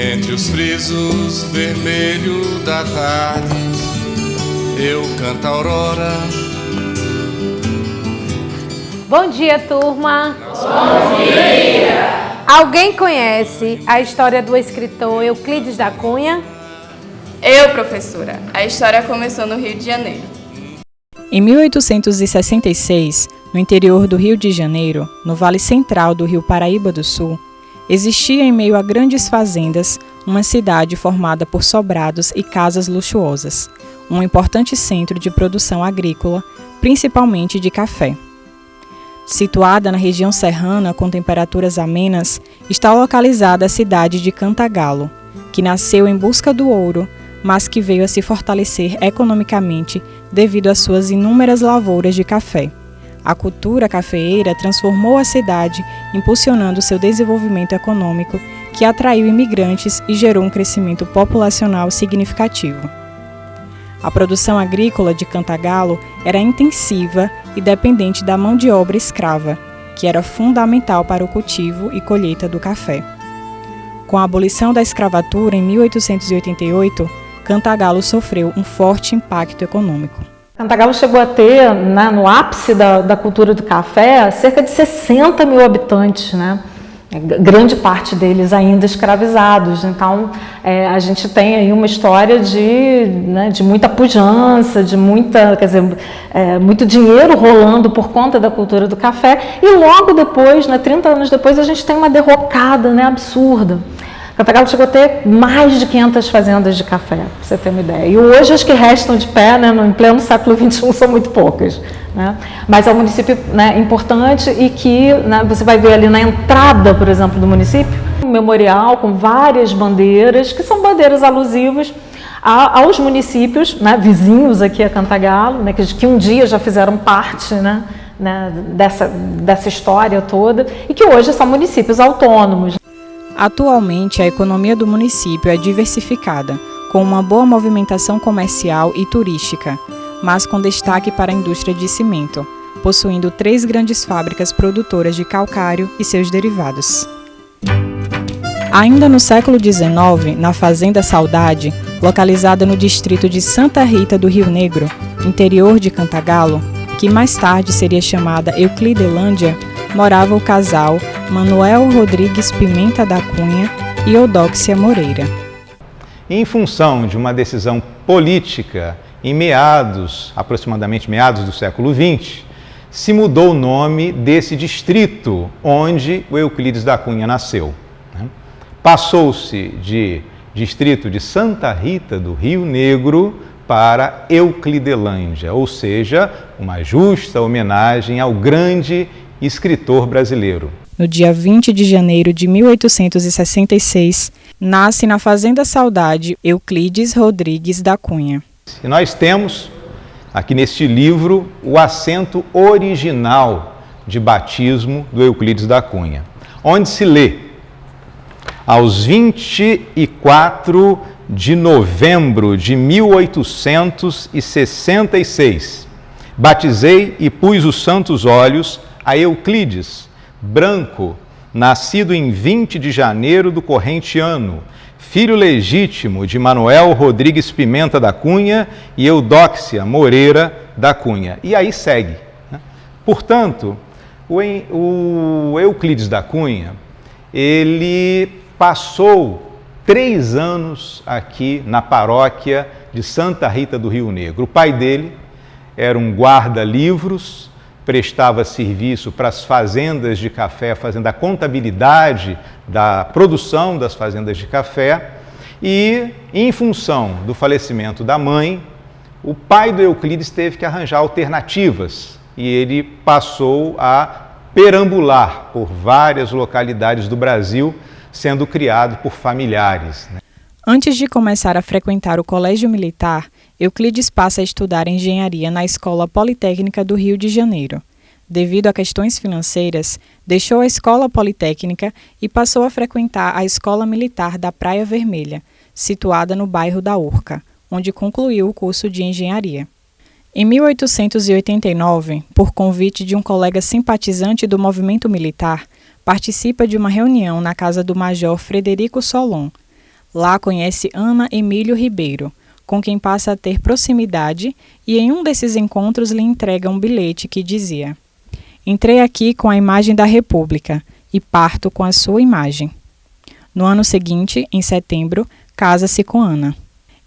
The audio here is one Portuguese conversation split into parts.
Entre os frisos vermelhos da tarde, eu canto a aurora. Bom dia, turma! Bom dia! Alguém conhece a história do escritor Euclides da Cunha? Eu, professora. A história começou no Rio de Janeiro. Em 1866, no interior do Rio de Janeiro, no vale central do Rio Paraíba do Sul, existia em meio a grandes fazendas uma cidade formada por sobrados e casas luxuosas, um importante centro de produção agrícola, principalmente de café. Situada na região serrana com temperaturas amenas, está localizada a cidade de Cantagalo, que nasceu em busca do ouro, mas que veio a se fortalecer economicamente devido às suas inúmeras lavouras de café. A cultura cafeeira transformou a cidade, impulsionando seu desenvolvimento econômico, que atraiu imigrantes e gerou um crescimento populacional significativo. A produção agrícola de Cantagalo era intensiva e dependente da mão de obra escrava, que era fundamental para o cultivo e colheita do café. Com a abolição da escravatura em 1888, Cantagalo sofreu um forte impacto econômico. Cantagalo chegou a ter, no ápice da cultura do café, cerca de 60 mil habitantes, né? Grande parte deles ainda escravizados. Então, a gente tem aí uma história de muita pujança, de muito dinheiro rolando por conta da cultura do café. E logo depois, 30 anos depois, a gente tem uma derrocada, absurda. Cantagalo chegou a ter mais de 500 fazendas de café, para você ter uma ideia. E hoje as que restam de pé, em pleno século XXI, são muito poucas. Mas é um município importante e que você vai ver ali na entrada, por exemplo, do município, um memorial com várias bandeiras, que são bandeiras alusivas aos municípios vizinhos aqui a Cantagalo, que um dia já fizeram parte dessa história toda e que hoje são municípios autônomos. Atualmente, a economia do município é diversificada, com uma boa movimentação comercial e turística, mas com destaque para a indústria de cimento, possuindo 3 grandes fábricas produtoras de calcário e seus derivados. Ainda no século XIX, na Fazenda Saudade, localizada no distrito de Santa Rita do Rio Negro, interior de Cantagalo, que mais tarde seria chamada Euclidelândia, morava o casal Manuel Rodrigues Pimenta da Cunha e Eudóxia Moreira. Em função de uma decisão política em aproximadamente meados do século XX, se mudou o nome desse distrito onde o Euclides da Cunha nasceu. Passou-se de distrito de Santa Rita do Rio Negro para Euclidelândia, ou seja, uma justa homenagem ao grande escritor brasileiro. No dia 20 de janeiro de 1866, nasce na Fazenda Saudade Euclides Rodrigues da Cunha. E nós temos aqui neste livro o assento original de batismo do Euclides da Cunha, onde se lê: aos 24 de novembro de 1866, batizei e pus os santos olhos a Euclides, branco, nascido em 20 de janeiro do corrente ano, filho legítimo de Manuel Rodrigues Pimenta da Cunha e Eudóxia Moreira da Cunha. E aí segue. Portanto, o Euclides da Cunha, ele passou 3 anos aqui na paróquia de Santa Rita do Rio Negro. O pai dele era um guarda-livros, prestava serviço para as fazendas de café, fazendo a contabilidade da produção das fazendas de café, e, em função do falecimento da mãe, o pai do Euclides teve que arranjar alternativas e ele passou a perambular por várias localidades do Brasil, sendo criado por familiares. Antes de começar a frequentar o Colégio Militar, Euclides passa a estudar engenharia na Escola Politécnica do Rio de Janeiro. Devido a questões financeiras, deixou a Escola Politécnica e passou a frequentar a Escola Militar da Praia Vermelha, situada no bairro da Urca, onde concluiu o curso de engenharia. Em 1889, por convite de um colega simpatizante do movimento militar, participa de uma reunião na casa do Major Frederico Solon. Lá conhece Ana Emílio Ribeiro, com quem passa a ter proximidade, e em um desses encontros lhe entrega um bilhete que dizia: "Entrei aqui com a imagem da República e parto com a sua imagem." No ano seguinte, em setembro, casa-se com Ana.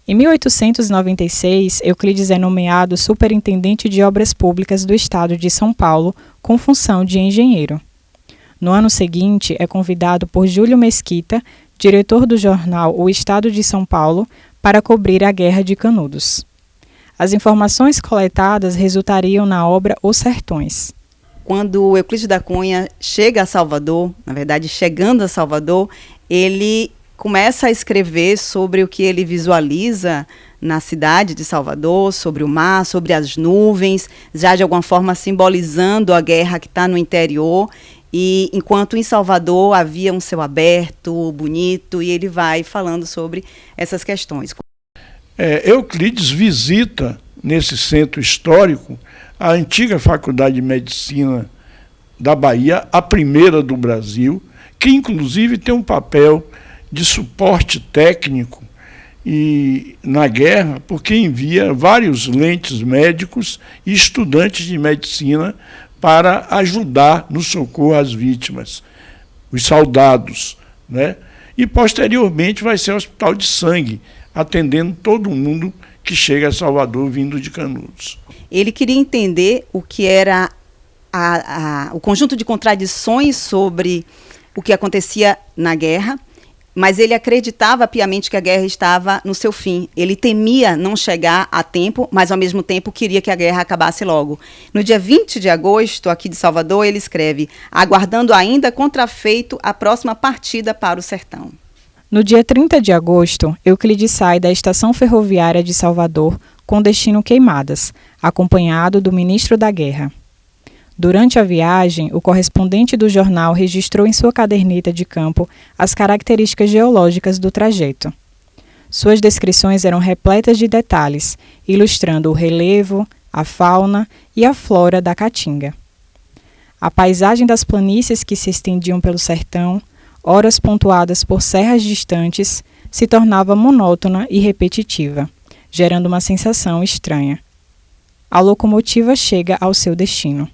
Em 1896, Euclides é nomeado superintendente de obras públicas do estado de São Paulo, com função de engenheiro. No ano seguinte, é convidado por Júlio Mesquita, diretor do jornal O Estado de São Paulo, para cobrir a Guerra de Canudos. As informações coletadas resultariam na obra Os Sertões. Quando Euclides da Cunha chega a Salvador, na verdade, chegando a Salvador, ele começa a escrever sobre o que ele visualiza na cidade de Salvador, sobre o mar, sobre as nuvens, já de alguma forma simbolizando a guerra que está no interior. E enquanto em Salvador havia um céu aberto, bonito, e ele vai falando sobre essas questões. Euclides visita, nesse centro histórico, a antiga Faculdade de Medicina da Bahia, a primeira do Brasil, que inclusive tem um papel de suporte técnico e na guerra, porque envia vários lentes médicos e estudantes de medicina para ajudar no socorro às vítimas, os soldados, né? E posteriormente vai ser o Hospital de Sangue, atendendo todo mundo que chega a Salvador vindo de Canudos. Ele queria entender o que era o conjunto de contradições sobre o que acontecia na guerra, mas ele acreditava piamente que a guerra estava no seu fim. Ele temia não chegar a tempo, mas ao mesmo tempo queria que a guerra acabasse logo. No dia 20 de agosto, aqui de Salvador, ele escreve: "Aguardando ainda contrafeito a próxima partida para o sertão." No dia 30 de agosto, Euclides sai da estação ferroviária de Salvador com destino Queimadas, acompanhado do ministro da Guerra. Durante a viagem, o correspondente do jornal registrou em sua caderneta de campo as características geológicas do trajeto. Suas descrições eram repletas de detalhes, ilustrando o relevo, a fauna e a flora da Caatinga. A paisagem das planícies que se estendiam pelo sertão, horas pontuadas por serras distantes, se tornava monótona e repetitiva, gerando uma sensação estranha. A locomotiva chega ao seu destino.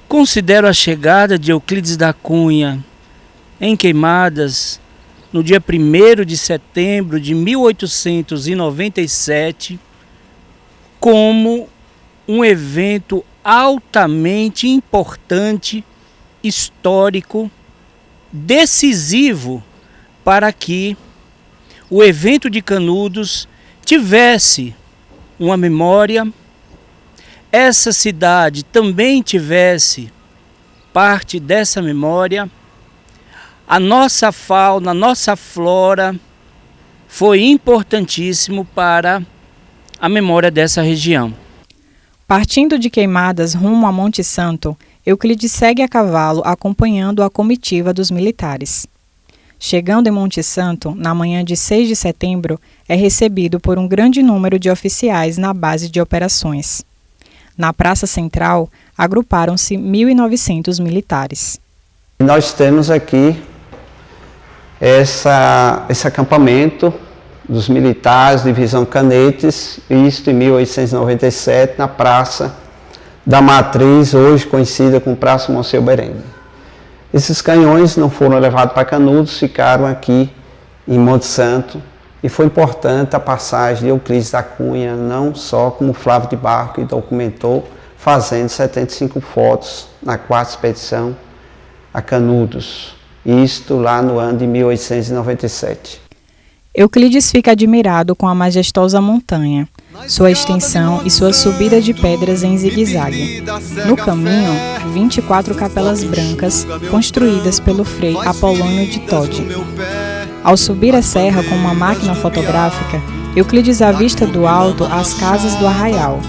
Considero a chegada de Euclides da Cunha em Queimadas, no dia 1º de setembro de 1897, como um evento altamente importante, histórico, decisivo para que o evento de Canudos tivesse uma memória, essa cidade também tivesse parte dessa memória, a nossa fauna, a nossa flora foi importantíssimo para a memória dessa região. Partindo de Queimadas rumo a Monte Santo, Euclides segue a cavalo acompanhando a comitiva dos militares. Chegando em Monte Santo, na manhã de 6 de setembro, é recebido por um grande número de oficiais na base de operações. Na Praça Central, agruparam-se 1.900 militares. Nós temos aqui esse acampamento dos militares, divisão Canetes, isto em 1897, na Praça da Matriz, hoje conhecida como Praça Monsenhor Berenda. Esses canhões não foram levados para Canudos, ficaram aqui em Monte Santo, e foi importante a passagem de Euclides da Cunha, não só como Flávio de Barro, que documentou, fazendo 75 fotos na 4ª expedição a Canudos, isto lá no ano de 1897. Euclides fica admirado com a majestosa montanha, sua extensão e sua subida de pedras em zigue-zague. No caminho, 24 capelas brancas construídas pelo frei Apolônio de Todi. Ao subir a serra com uma máquina fotográfica, Euclides avista do alto as casas do arraial.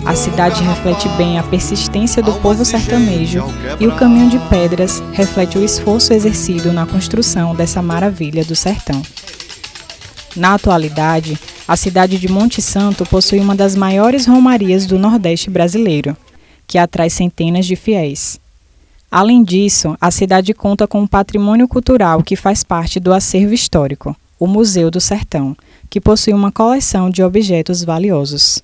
A cidade reflete bem a persistência do povo sertanejo e o caminho de pedras reflete o esforço exercido na construção dessa maravilha do sertão. Na atualidade, a cidade de Monte Santo possui uma das maiores romarias do Nordeste brasileiro, que atrai centenas de fiéis. Além disso, a cidade conta com um patrimônio cultural que faz parte do acervo histórico, o Museu do Sertão, que possui uma coleção de objetos valiosos.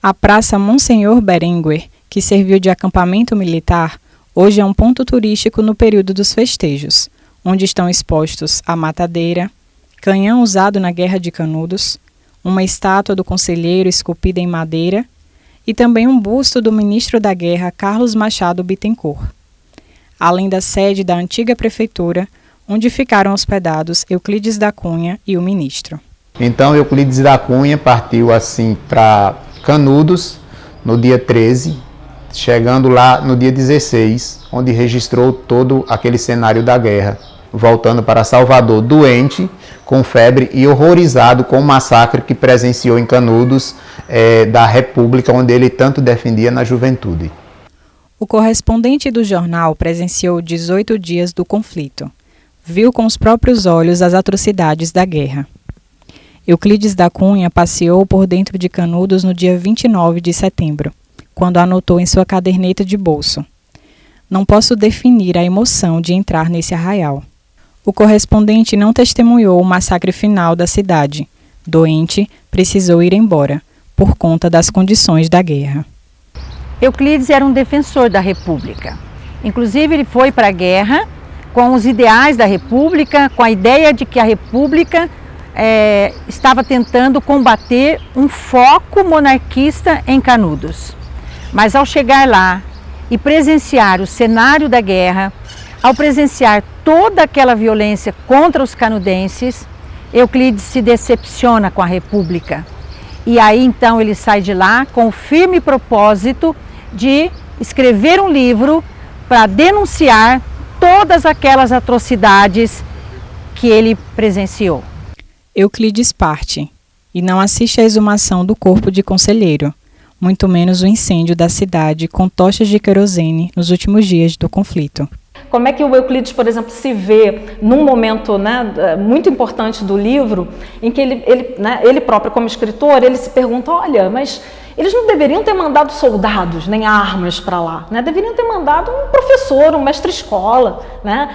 A Praça Monsenhor Berenguer, que serviu de acampamento militar, hoje é um ponto turístico no período dos festejos, onde estão expostos a matadeira, canhão usado na Guerra de Canudos, uma estátua do conselheiro esculpida em madeira e também um busto do ministro da Guerra Carlos Machado Bittencourt, além da sede da antiga prefeitura, onde ficaram hospedados Euclides da Cunha e o ministro. Então Euclides da Cunha partiu assim para Canudos no dia 13, chegando lá no dia 16, onde registrou todo aquele cenário da guerra, voltando para Salvador doente, com febre e horrorizado com o massacre que presenciou em Canudos da República, onde ele tanto defendia na juventude. O correspondente do jornal presenciou 18 dias do conflito. Viu com os próprios olhos as atrocidades da guerra. Euclides da Cunha passeou por dentro de Canudos no dia 29 de setembro, quando anotou em sua caderneta de bolso: "Não posso definir a emoção de entrar nesse arraial." O correspondente não testemunhou o massacre final da cidade. Doente, precisou ir embora, por conta das condições da guerra. Euclides era um defensor da República. Inclusive, ele foi para a guerra com os ideais da República, com a ideia de que a República estava tentando combater um foco monarquista em Canudos. Mas ao chegar lá e presenciar o cenário da guerra, ao presenciar toda aquela violência contra os canudenses, Euclides se decepciona com a República. E aí então ele sai de lá com o firme propósito de escrever um livro para denunciar todas aquelas atrocidades que ele presenciou. Euclides parte e não assiste à exumação do corpo de conselheiro, muito menos o incêndio da cidade com tochas de querosene nos últimos dias do conflito. Como é que o Euclides, por exemplo, se vê num momento, né, muito importante do livro, em que ele próprio, como escritor, ele se pergunta: olha, mas eles não deveriam ter mandado soldados nem armas para lá, né? Deveriam ter mandado um professor, um mestre-escola, né?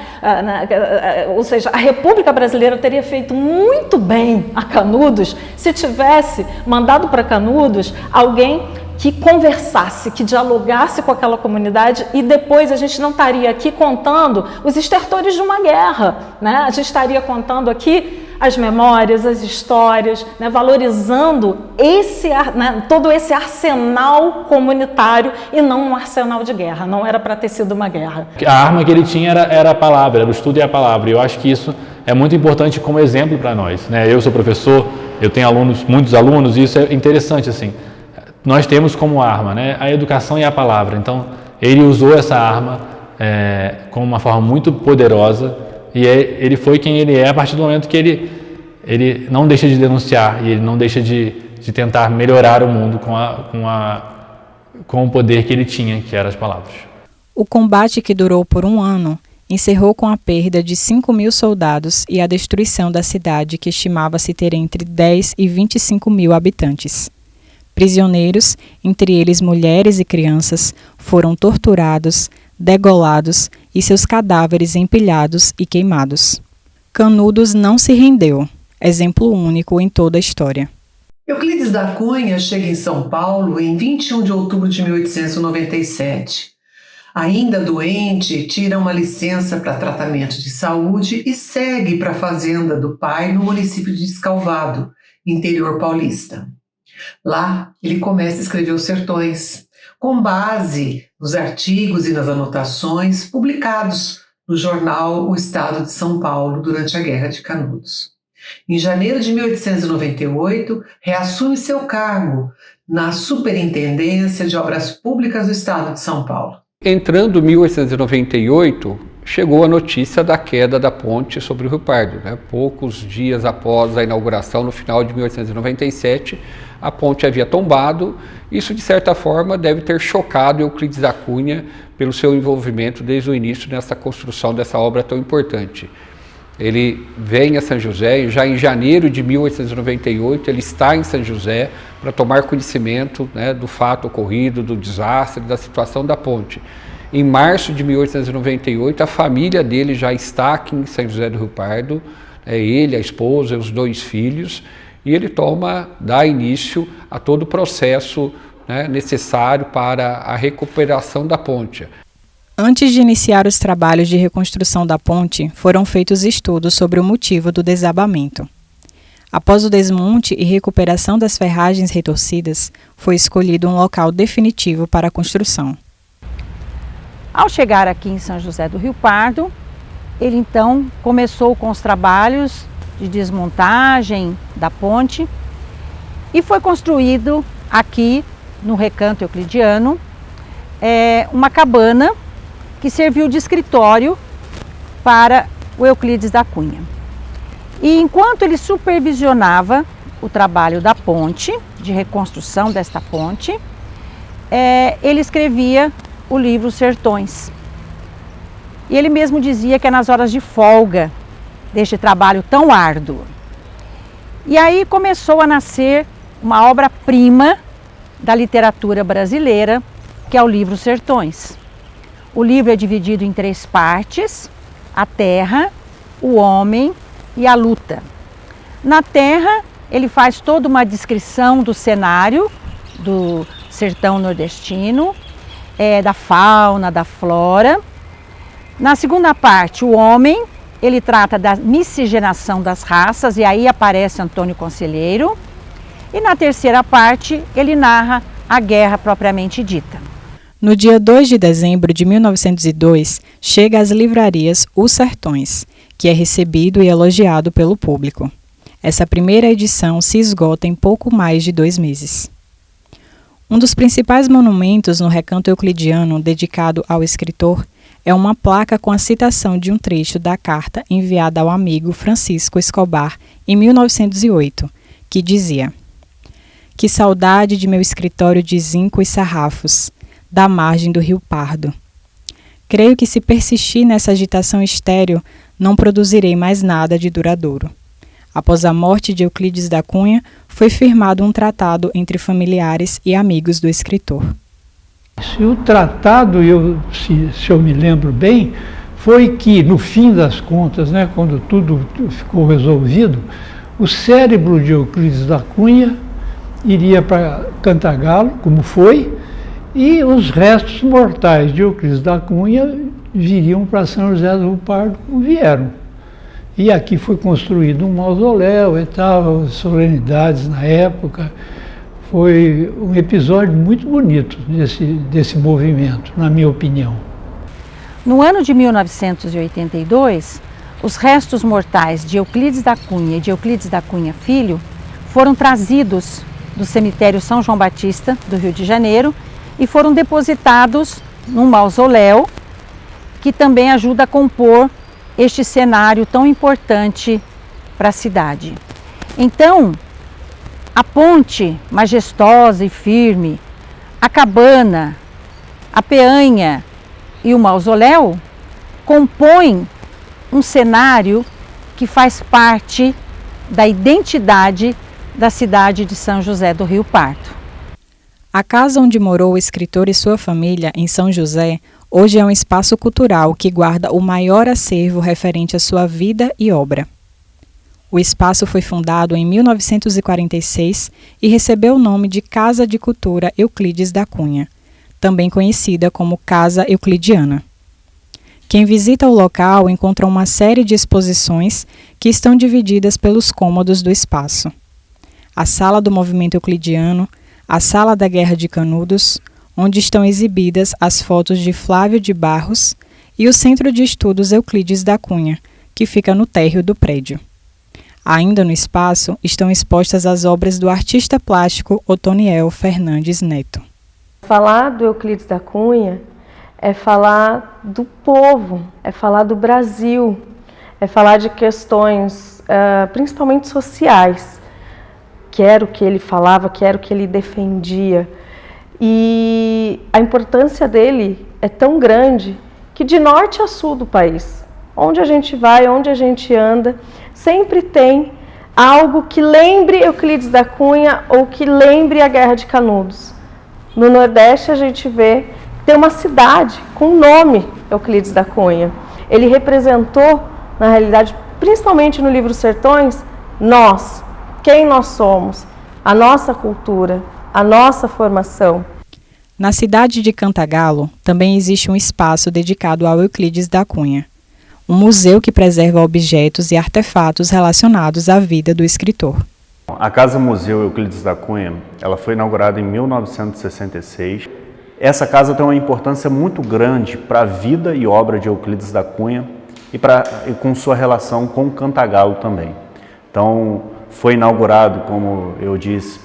Ou seja, a República Brasileira teria feito muito bem a Canudos se tivesse mandado para Canudos alguém que conversasse, que dialogasse com aquela comunidade, e depois a gente não estaria aqui contando os estertores de uma guerra, né? A gente estaria contando aqui as memórias, as histórias, né? Valorizando todo esse arsenal comunitário e não um arsenal de guerra. Não era para ter sido uma guerra. A arma que ele tinha era a palavra, era o estudo e a palavra. E eu acho que isso é muito importante como exemplo para nós, né? Eu sou professor, eu tenho muitos alunos, e isso é interessante, assim. Nós temos como arma, né, a educação e a palavra. Então, ele usou essa arma como uma forma muito poderosa, e ele foi quem ele é a partir do momento que ele não deixa de denunciar e ele não deixa de tentar melhorar o mundo com o poder que ele tinha, que eram as palavras. O combate, que durou por 1 ano, encerrou com a perda de 5.000 soldados e a destruição da cidade, que estimava-se ter entre 10 e 25 mil habitantes. Prisioneiros, entre eles mulheres e crianças, foram torturados, degolados e seus cadáveres empilhados e queimados. Canudos não se rendeu, exemplo único em toda a história. Euclides da Cunha chega em São Paulo em 21 de outubro de 1897. Ainda doente, tira uma licença para tratamento de saúde e segue para a fazenda do pai no município de Descalvado, interior paulista. Lá, ele começa a escrever Os Sertões, com base nos artigos e nas anotações publicados no jornal O Estado de São Paulo durante a Guerra de Canudos. Em janeiro de 1898, reassume seu cargo na Superintendência de Obras Públicas do Estado de São Paulo. Entrando em 1898, chegou a notícia da queda da ponte sobre o Rio Pardo, né? Poucos dias após a inauguração, no final de 1897, a ponte havia tombado. Isso, de certa forma, deve ter chocado Euclides da Cunha pelo seu envolvimento desde o início nessa construção dessa obra tão importante. Ele vem a São José, já em janeiro de 1898, ele está em São José para tomar conhecimento, né, do fato ocorrido, do desastre, da situação da ponte. Em março de 1898, a família dele já está aqui em São José do Rio Pardo, ele, a esposa, os 2 filhos, e ele dá início a todo o processo, né, necessário para a recuperação da ponte. Antes de iniciar os trabalhos de reconstrução da ponte, foram feitos estudos sobre o motivo do desabamento. Após o desmonte e recuperação das ferragens retorcidas, foi escolhido um local definitivo para a construção. Ao chegar aqui em São José do Rio Pardo, ele então começou com os trabalhos de desmontagem da ponte e foi construído aqui no Recanto Euclidiano uma cabana que serviu de escritório para o Euclides da Cunha. E enquanto ele supervisionava o trabalho da ponte, de reconstrução desta ponte, ele escrevia o livro Sertões. E ele mesmo dizia que é nas horas de folga deste trabalho tão árduo. E aí começou a nascer uma obra-prima da literatura brasileira, que é o livro Sertões. O livro é dividido em 3 partes: a terra, o homem e a luta. Na terra, ele faz toda uma descrição do cenário do sertão nordestino, da fauna, da flora. Na segunda parte, o homem, ele trata da miscigenação das raças, e aí aparece Antônio Conselheiro. E na terceira parte, ele narra a guerra propriamente dita. No dia 2 de dezembro de 1902, chega às livrarias Os Sertões, que é recebido e elogiado pelo público. Essa primeira edição se esgota em pouco mais de 2 meses. Um dos principais monumentos no Recanto Euclidiano dedicado ao escritor é uma placa com a citação de um trecho da carta enviada ao amigo Francisco Escobar em 1908, que dizia: "Que saudade de meu escritório de zinco e sarrafos, da margem do Rio Pardo. Creio que se persistir nessa agitação estéril, não produzirei mais nada de duradouro." Após a morte de Euclides da Cunha, foi firmado um tratado entre familiares e amigos do escritor. O tratado, se eu me lembro bem, foi que, no fim das contas, né, quando tudo ficou resolvido, o cérebro de Euclides da Cunha iria para Cantagalo, como foi, e os restos mortais de Euclides da Cunha viriam para São José do Rio Pardo, como vieram. E aqui foi construído um mausoléu e tal, solenidades na época. Foi um episódio muito bonito desse movimento, na minha opinião. No ano de 1982, os restos mortais de Euclides da Cunha e de Euclides da Cunha Filho foram trazidos do cemitério São João Batista, do Rio de Janeiro, e foram depositados num mausoléu que também ajuda a compor este cenário tão importante para a cidade. Então, a ponte majestosa e firme, a cabana, a peanha e o mausoléu compõem um cenário que faz parte da identidade da cidade de São José do Rio Pardo. A casa onde morou o escritor e sua família, em São José, hoje é um espaço cultural que guarda o maior acervo referente à sua vida e obra. O espaço foi fundado em 1946 e recebeu o nome de Casa de Cultura Euclides da Cunha, também conhecida como Casa Euclidiana. Quem visita o local encontra uma série de exposições que estão divididas pelos cômodos do espaço. A Sala do Movimento Euclidiano, a Sala da Guerra de Canudos, onde estão exibidas as fotos de Flávio de Barros, e o Centro de Estudos Euclides da Cunha, que fica no térreo do prédio. Ainda no espaço estão expostas as obras do artista plástico Otoniel Fernandes Neto. Falar do Euclides da Cunha é falar do povo, é falar do Brasil, é falar de questões principalmente sociais, que era o que ele falava, que era o que ele defendia. E a importância dele é tão grande que de norte a sul do país, onde a gente vai, onde a gente anda, sempre tem algo que lembre Euclides da Cunha ou que lembre a Guerra de Canudos. No Nordeste a gente vê ter uma cidade com o nome Euclides da Cunha. Ele representou, na realidade, principalmente no livro Sertões, nós, quem nós somos, a nossa cultura, a nossa formação. Na cidade de Cantagalo, também existe um espaço dedicado ao Euclides da Cunha, um museu que preserva objetos e artefatos relacionados à vida do escritor. A Casa Museu Euclides da Cunha, ela foi inaugurada em 1966. Essa casa tem uma importância muito grande para a vida e obra de Euclides da Cunha e com sua relação com Cantagalo também. Então, foi inaugurado, como eu disse,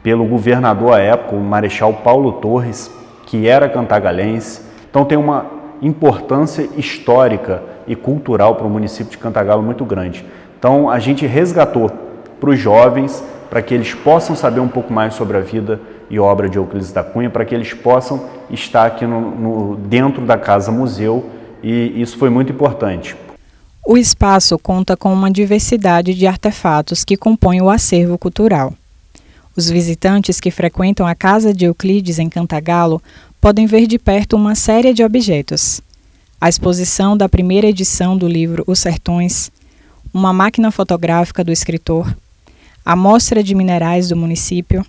pelo governador à época, o Marechal Paulo Torres, que era cantagalense. Então, tem uma importância histórica e cultural para o município de Cantagalo muito grande. Então, a gente resgatou para os jovens, para que eles possam saber um pouco mais sobre a vida e obra de Euclides da Cunha, para que eles possam estar aqui dentro da Casa Museu, e isso foi muito importante. O espaço conta com uma diversidade de artefatos que compõem o acervo cultural. Os visitantes que frequentam a Casa de Euclides em Cantagalo podem ver de perto uma série de objetos. A exposição da primeira edição do livro Os Sertões, uma máquina fotográfica do escritor, a mostra de minerais do município,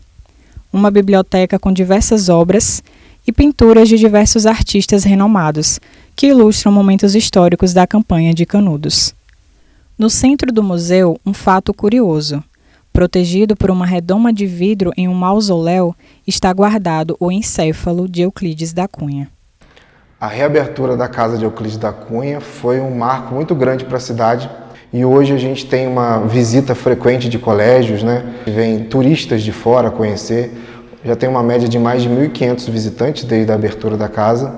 uma biblioteca com diversas obras e pinturas de diversos artistas renomados, que ilustram momentos históricos da campanha de Canudos. No centro do museu, um fato curioso. Protegido por uma redoma de vidro em um mausoléu, está guardado o encéfalo de Euclides da Cunha. A reabertura da Casa de Euclides da Cunha foi um marco muito grande para a cidade. E hoje a gente tem uma visita frequente de colégios, né? Vem turistas de fora conhecer. Já tem uma média de mais de 1.500 visitantes desde a abertura da casa.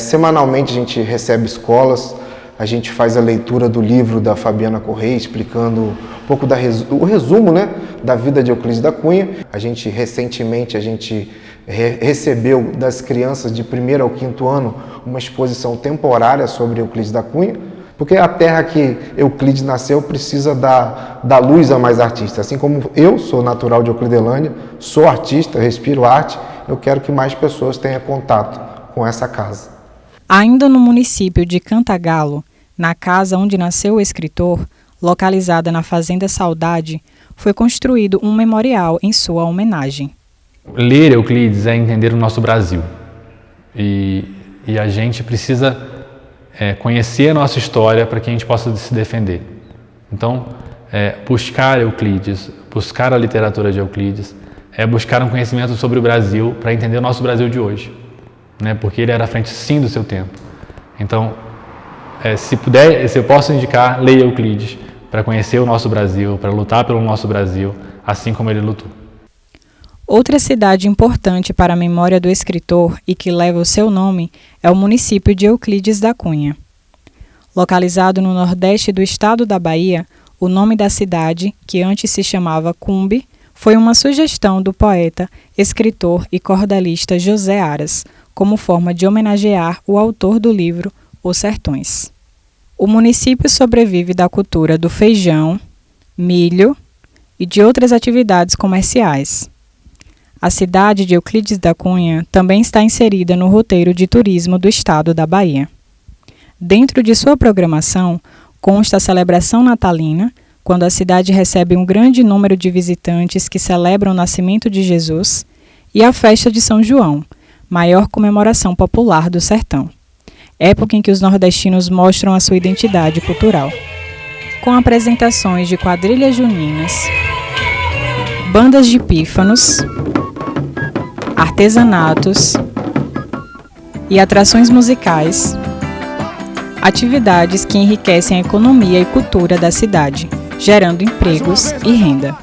Semanalmente a gente recebe escolas, a gente faz a leitura do livro da Fabiana Correia, explicando um pouco o resumo, né, da vida de Euclides da Cunha. Recentemente a gente recebeu das crianças de 1º ao 5º ano uma exposição temporária sobre Euclides da Cunha, porque a terra que Euclides nasceu precisa dar luz a mais artistas. Assim como eu sou natural de Euclidelândia, sou artista, respiro arte, eu quero que mais pessoas tenham contato com essa casa. Ainda no município de Cantagalo, na casa onde nasceu o escritor, localizada na Fazenda Saudade, foi construído um memorial em sua homenagem. Ler Euclides é entender o nosso Brasil. E a gente precisa conhecer a nossa história para que a gente possa se defender. Então, buscar Euclides, buscar a literatura de Euclides, é buscar um conhecimento sobre o Brasil para entender o nosso Brasil de hoje, né? Porque ele era à frente, sim, do seu tempo. Então, se eu posso indicar, leia Euclides para conhecer o nosso Brasil, para lutar pelo nosso Brasil, assim como ele lutou. Outra cidade importante para a memória do escritor e que leva o seu nome é o município de Euclides da Cunha. Localizado no nordeste do estado da Bahia, o nome da cidade, que antes se chamava Cumbe, foi uma sugestão do poeta, escritor e cordalista José Aras, como forma de homenagear o autor do livro Os Sertões. O município sobrevive da cultura do feijão, milho e de outras atividades comerciais. A cidade de Euclides da Cunha também está inserida no roteiro de turismo do estado da Bahia. Dentro de sua programação, consta a celebração natalina, quando a cidade recebe um grande número de visitantes que celebram o nascimento de Jesus, e a festa de São João, maior comemoração popular do sertão, época em que os nordestinos mostram a sua identidade cultural, com apresentações de quadrilhas juninas, bandas de pífanos, artesanatos e atrações musicais, atividades que enriquecem a economia e cultura da cidade, gerando empregos e renda.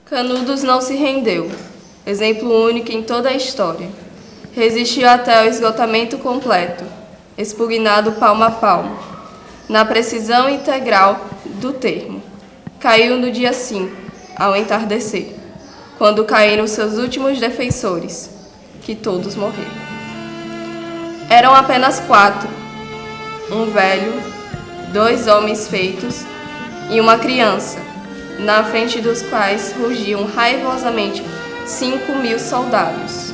Canudos não se rendeu, exemplo único em toda a história. Resistiu até o esgotamento completo, expugnado palmo a palmo, na precisão integral do termo. Caiu no dia 5, ao entardecer, quando caíram seus últimos defensores. que todos morreram. Eram apenas 4, um velho, 2 homens feitos e uma criança, na frente dos quais rugiam raivosamente 5.000 soldados.